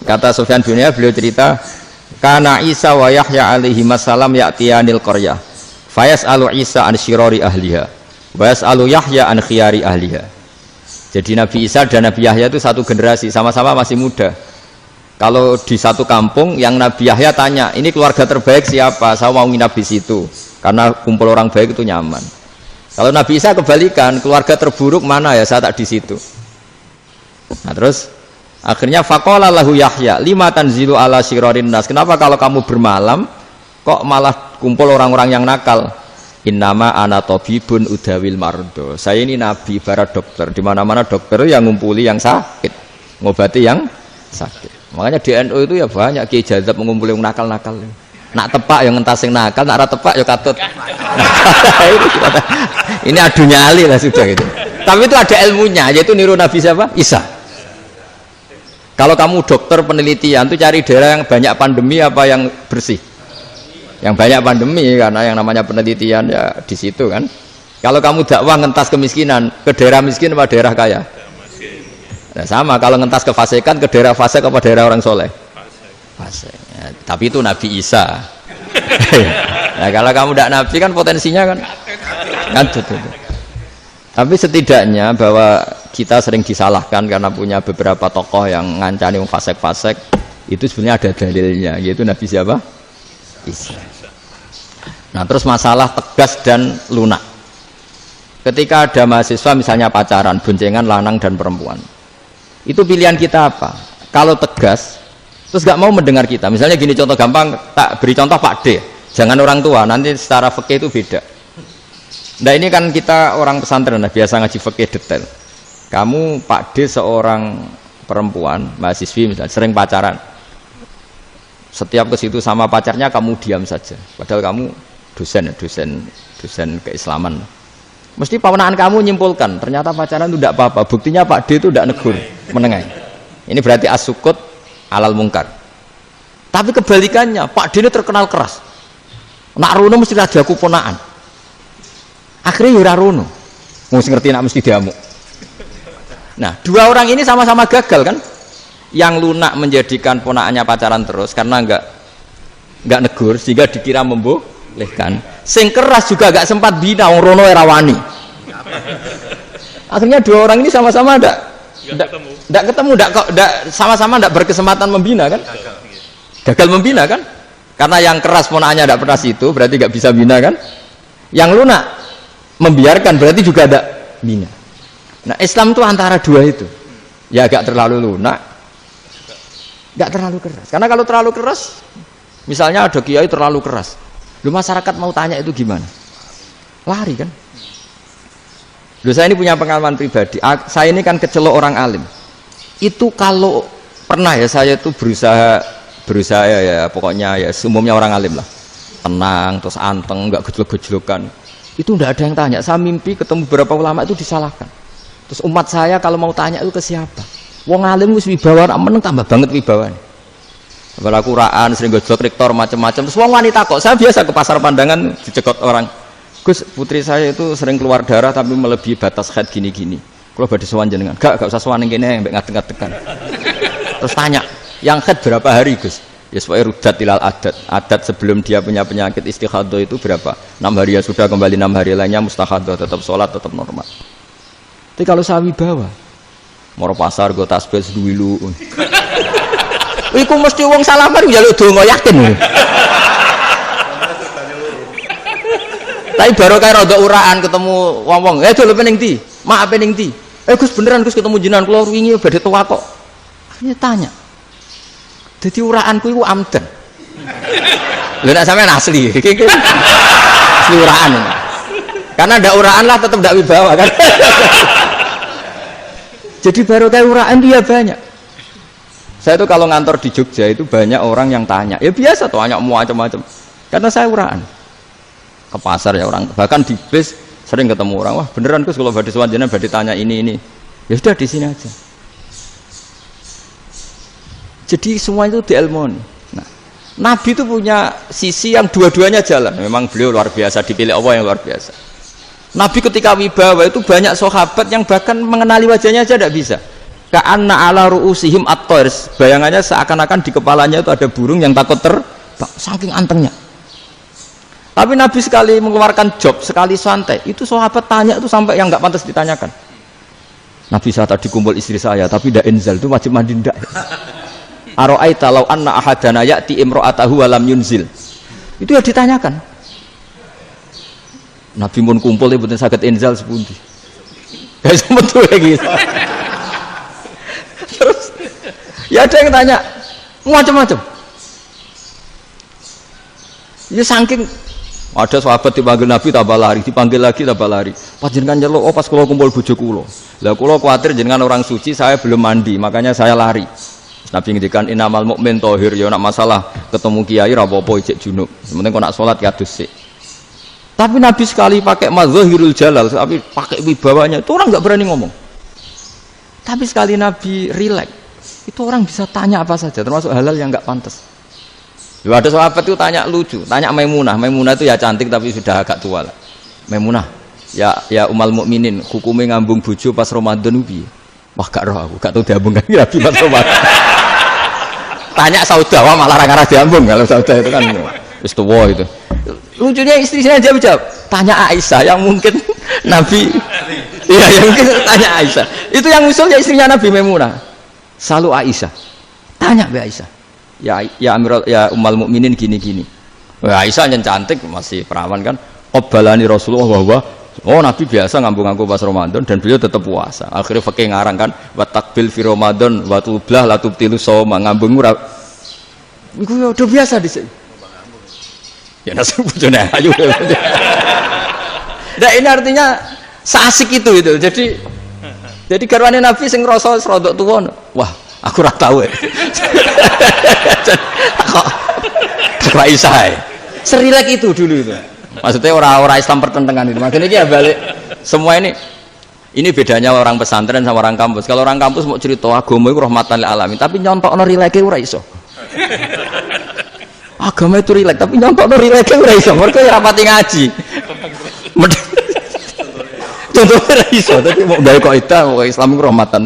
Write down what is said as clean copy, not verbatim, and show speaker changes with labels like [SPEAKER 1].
[SPEAKER 1] Kata Sufyan bin Uyainah, beliau cerita, kana Isa wa Yahya alaihi wasallam ya'tiyanil qaryah fayas'alu Isa an syirari ahliha wa yas'alu Yahya an khiyari ahliha. Jadi Nabi Isa dan Nabi Yahya itu satu generasi, sama-sama masih muda. Kalau di satu kampung yang Nabi Yahya tanya, ini keluarga terbaik siapa? Saya mau nginap di situ karena kumpul orang baik itu nyaman. Kalau Nabi Isa kebalikan, keluarga terburuk mana ya, saya tak di situ. Nah terus akhirnya faqala lahu Yahya lima tanzilu ala syirarin nas, kenapa kalau kamu bermalam kok malah kumpul orang-orang yang nakal? Innama ana tabibun udawil mardo, saya ini nabi barat dokter, di mana-mana dokter yang ngumpuli yang sakit, ngobati yang sakit. Makanya di NU itu ya banyak Ki Jazab mengumpuli yang nakal-nakal. Nak tepak yang ngentas yang nakal, nak ora tepak ya katut. Ini adu nyali lah sudah gitu. Tapi itu ada ilmunya, yaitu niru Nabi siapa? Isa. Kalau kamu dokter penelitian itu cari daerah yang banyak pandemi apa yang bersih? Yang banyak pandemi, karena yang namanya penelitian ya di situ kan. Kalau kamu dakwah ngentas kemiskinan, ke daerah miskin apa daerah kaya? Nah, sama kalau ngentas kefasikan, ke daerah fasik apa daerah orang soleh? Fasik. Ya, tapi itu Nabi Isa. Nah, kalau kamu tidak Nabi kan potensinya kan itu. Tapi setidaknya bahwa kita sering disalahkan karena punya beberapa tokoh yang ngancani fasik-fasik, itu sebenarnya ada dalilnya, yaitu Nabi siapa? Isa. Nah terus masalah tegas dan lunak. Ketika ada mahasiswa misalnya pacaran, boncengan lanang dan perempuan, itu pilihan kita apa? Kalau tegas, terus gak mau mendengar kita. Misalnya gini, contoh gampang, tak beri contoh Pak D, jangan orang tua, nanti secara fikih itu beda. Nah ini kan kita orang pesantren, nah, biasa ngaji fikih detail. Kamu Pak D seorang perempuan, mahasiswi misalnya, sering pacaran. Setiap ke situ sama pacarnya kamu diam saja. Padahal kamu dosen keislaman. Mesti pawanaan kamu nyimpulkan, ternyata pacaran itu tidak apa-apa. Buktinya Pak D itu tidak negur, menengai. Ini berarti as-sukut alal mungkar. Tapi kebalikannya, Pak D ini terkenal keras. Nak runo mesti rajaku ponaan. Akhirnya yura runo. Mesti ngerti nak mesti diamuk. Nah, dua orang ini sama-sama gagal kan? Yang lunak menjadikan ponakannya pacaran terus karena enggak negur sehingga dikira membolehkan. Sing keras juga enggak sempat bina wong rono era wani. Akhirnya dua orang ini sama-sama enggak ketemu, sama-sama enggak berkesempatan membina kan? Gagal membina kan? Karena yang keras ponakannya enggak pernah situ, berarti enggak bisa bina kan? Yang lunak membiarkan berarti juga ada bina. Nah Islam itu antara dua itu, ya agak terlalu lunak, nggak terlalu keras. Karena kalau terlalu keras, misalnya ada kiai terlalu keras, lu masyarakat mau tanya itu gimana? Lari kan? Lu saya ini punya pengalaman pribadi. Saya ini kan kecelok orang alim. Itu kalau pernah ya saya itu berusaha ya pokoknya ya umumnya orang alim lah, tenang terus anteng, nggak gejlok-gejlokan. Itu tidak ada yang tanya. Saya mimpi ketemu beberapa ulama itu disalahkan. Terus umat saya kalau mau tanya itu ke siapa? Wong alim wis wibawa, meneng tambah banget wibawane. Kepala Quran sering gojlok rektor macam-macam. Terus wong wanita kok, saya biasa ke pasar pandangan dicekot orang. Gus, putri saya itu sering keluar darah tapi melebihi batas haid gini-gini. Kalau badhe sowan jenengan, gak usah sowan ning kene mbek ngadeg-ngadegan. Terus tanya, yang haid berapa hari, Gus? Ya supaya rudat ilal adat sebelum dia punya penyakit istikhadah itu berapa? 6 hari ya sudah, kembali 6 hari lainnya mustahadah, tetap sholat, tetap normal. Tapi kalau sawi bawa moro pasar go tasbih duwilu iku mesti wong salaman njaluk donga yakin. Tapi baru kayak rada uraan ketemu wong-wong, dulu pening ndi? Mak pening ndi? Gus beneran Gus ketemu jenengan kula wingi badhe tuwa kok. Akhirnya tanya. Jadi uraanku itu amdan. Lho nek sampean asli. Asli uraan. Karena ndak uraan lah tetap ndak wibawa kan. Jadi baru kayak uraan dia banyak. Saya itu kalau ngantor di Jogja itu banyak orang yang tanya. Ya biasa tuh tanya macam-macam. Karena saya uraan. Ke pasar ya orang, bahkan di bis sering ketemu orang. Wah, beneran Gus kalau badhe sowan jenengan badhe tanya ini. Ya sudah di sini aja. Jadi semua itu diilmoni. Nah, Nabi itu punya sisi yang dua-duanya jalan. Memang beliau luar biasa, dipilih Allah yang luar biasa. Nabi ketika wibawa itu banyak sahabat yang bahkan mengenali wajahnya aja tidak bisa. Ka'anna ala ru'usihim at-tayr, bayangannya seakan-akan di kepalanya itu ada burung yang takut terbang, saking antengnya. Tapi Nabi sekali mengeluarkan job, sekali santai, itu sahabat tanya itu sampai yang nggak pantas ditanyakan. Nabi saat tadi kumpul istri saya, tapi tidak enzal, itu wajib mandi ndak. Aro'aita law anna ahadana ya'ti imra'atahu wa lam yunzil. Itu ya ditanyakan. Nabi mun kumpul itu betul sakit enzal sepundi. Gak betul lagi. Terus ya ada yang tanya macam-macam. Ya saking ada sahabat dipanggil Nabi tambah lari, dipanggil lagi tambah lari. Panjenengan nyeluk, oh pas kula kumpul bojo kula. Lah kula kuwatir jenengan orang suci, saya belum mandi, makanya saya lari. Nabi ngendikan innamal mukmin thahir, ya nak masalah ketemu kiai ra apa-apa ijek junub. Penting kok nak salat ya dhisik. Tapi Nabi sekali pakai mazhirul jalal, tapi pakai wibawanya, itu orang enggak berani ngomong. Tapi sekali Nabi rileks, itu orang bisa tanya apa saja, termasuk halal yang enggak pantas. Ada sahabat itu tanya lucu, tanya Maimunah. Maimunah itu ya cantik tapi sudah agak tua lah. Maimunah, ya umal mukminin, hukumnya ngambung bojo pas Ramadan piye? Wah gak roh aku, gak tahu diambungkan Nabi pas Ramadan. Tanya Saudah, wah malah orang-orang diambung kalau Saudah itu kan wis tuwa itu. Lucunya istrinya jawab, tanya Aisyah yang mungkin Nabi, iya yang mungkin tanya Aisyah. Itu yang usulnya istrinya Nabi Maimunah. Selalu Aisyah, tanya be Aisyah. Ya Amirul ya umal mukminin gini-gini. Aisyah yang cantik masih perawan kan. Qabbalani Rasulullah bahwa oh Nabi biasa ngambung-ngambung pas Ramadan dan beliau tetap puasa. Akhirnya fakih ngarang kan wa takbil fi Ramadan wa tublah la tubtilu shauma ngambung ora. Iku ya udah biasa di sini. Ya nasu bojone ayu. Nah ini artinya seasik itu. Jadi garwane Nabi sing ngrasa rodok tuwa. Wah, aku ora tahu ya. Kok Aisyah. Serilek itu dulu itu. Maksudnya orang-orang Islam pertentangan itu. Maksudnya ya balik semua ini bedanya orang pesantren sama orang kampus. Kalau orang kampus mau cerita agama itu rahmatan lil alamin, tapi nyontokno rileke ora iso. Agama itu rilek, tapi nyontokno rileke ora iso. Mergo ya rapati ngaji. Contohnya ora iso, tapi mau gawe kaidah Islam itu rahmatan